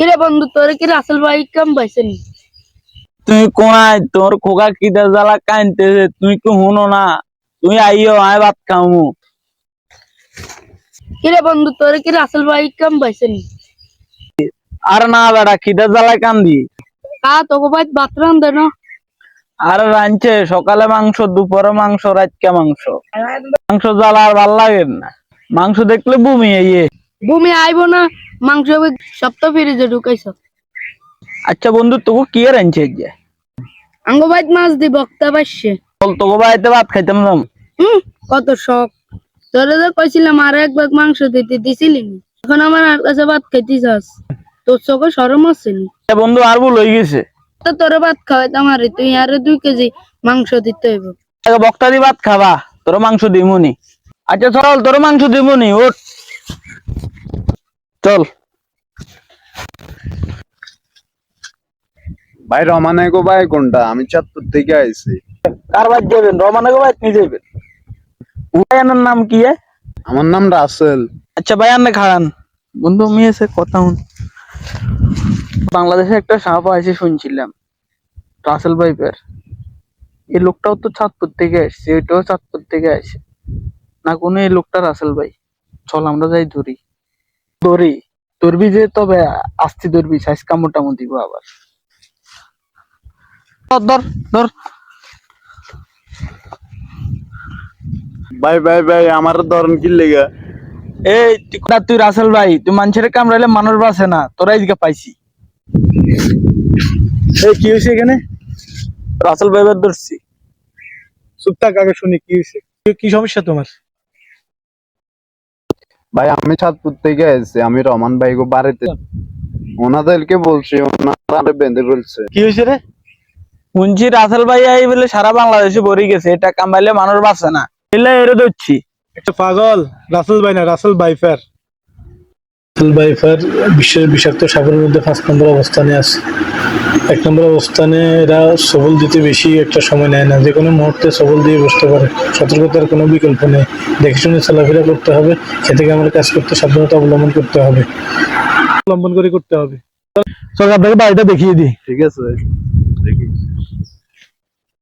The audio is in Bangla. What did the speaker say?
কিরে বন্ধু, তোর কি রাসেল ভাই কাম পাইছেন? তুই কোনায় তোর খোকা কিটা জ্বালা কানতেছে, তুই কি হুনো না? তুই আইও, আয় ভাত খামু। কিরে বন্ধু, তোর কি রাসেল ভাই কাম পাইছেন? আর না বেটা, খিদে জ্বালায় কান্দি। তোকে ভাই ভাত রান্ধে না? আর রাঁধছে সকালে মাংস, দুপুরে মাংস, রাতকে মাংস। মাংস জ্বালা আর ভাল লাগে না, মাংস দেখলে বমি ইয়ে। ভূমি আইব না, মাংস সপ্তাহ ফ্রিজে ঢুকাইছ। আচ্ছা বন্ধু, তোকে কি রাঁধছে যে? আঙ্গ ভাই মাছ দি বক্তা পাইছে। বল, তোকে বাড়িতে ভাত খাইতাম না। কত শখ! তোরে তো কইছিলাম আর এক ভাগ মাংস দিতে, দিছিলি না। এখন আমার আর কাছে ভাত খাইতে চাস? তোর চোখে সরম আসেনি? বন্ধু আর ভুল হয়ে গেছে। তো তোরে ভাত খাওয়াইতাম, আরে তুই আরে 2 কেজি মাংস দিতে হইব। বক্তা দি ভাত খাবা, তোর মাংস দিমুনি। আচ্ছা চল, তোর মাংস দিমুনি, ওঠ চল। ভাই রমানে গো ভাই কোনটা? আমি চাঁদপুর থেকে আইছি। কার বাদ যাবেন? রমানাকে বাদ নিয়ে যাবেন। ভাইয়ানের নাম কি? আমার নাম রাসেল। আচ্ছা ভাইয়ান খাড়ান, বন্ধু আমি এসে কথা শুন। বাংলাদেশে একটা সাপ আছে শুনছিলাম, রাসেল ভাইপের। এই লোকটাও তো চাঁদপুর থেকে আসছে, এটাও চাঁদপুর থেকে আসে না কোনো। এই লোকটা রাসেল ভাই। চল আমরা যাই ধরি। ধরি ধরবি যে, তবে আসছি ধরবি, সাইজ কাম মোটামুটি দিব আবার। ধর ধর ধর। ভাই ভাই ভাই আমার ধরন কি লেগা? এই তুই রাসেল ভাই, তুই মানুষের কামড়াইলে মানুষ বাঁচে না, তোরা এদিকে পাইছি। এই কি হয়েছে এখানে? রাসেল ভাইবার ধরছি। চুপ থাক, আগে শুনি কি হয়েছে। কি সমস্যা তোমার? ভাই আমি চাঁদপুর থেকে আইছি, আমি রমান ভাই গো বাড়িতে। ওনাদেরকে বলছি, ওনারা বেঁধে ফেলছে। কি হয়েছে রে? শুনছি রাসেল ভাই এই বলে সারা বাংলাদেশে ভরে গেছে, এটা কামাইলে মানুষ বাঁচে না, এলে এরে ধরছি। একটা পাগল। রাসেল ভাই না, রাসেল বাইফার। রাসেল বাইফার বিশ্বের বিষাক্ত সাগরের মধ্যে 5 নম্বর অবস্থানে আছে। 1 নম্বর অবস্থানে এরা সবল দিতে বেশি একটা সময় নেয় না, যে কোনো মুহূর্তে সবল দিয়ে বসতে পারে। সতর্কতার কোনো বিকল্প নেই, দেখে শুনে চলাফেরা করতে হবে, খেতে কামড়ে কাজ করতে সাবধানতা অবলম্বন করতে হবে, অবলম্বন করে করতে হবে। চল আপনাকে বাড়িটা দেখিয়ে দিই। ঠিক আছে, দেখি।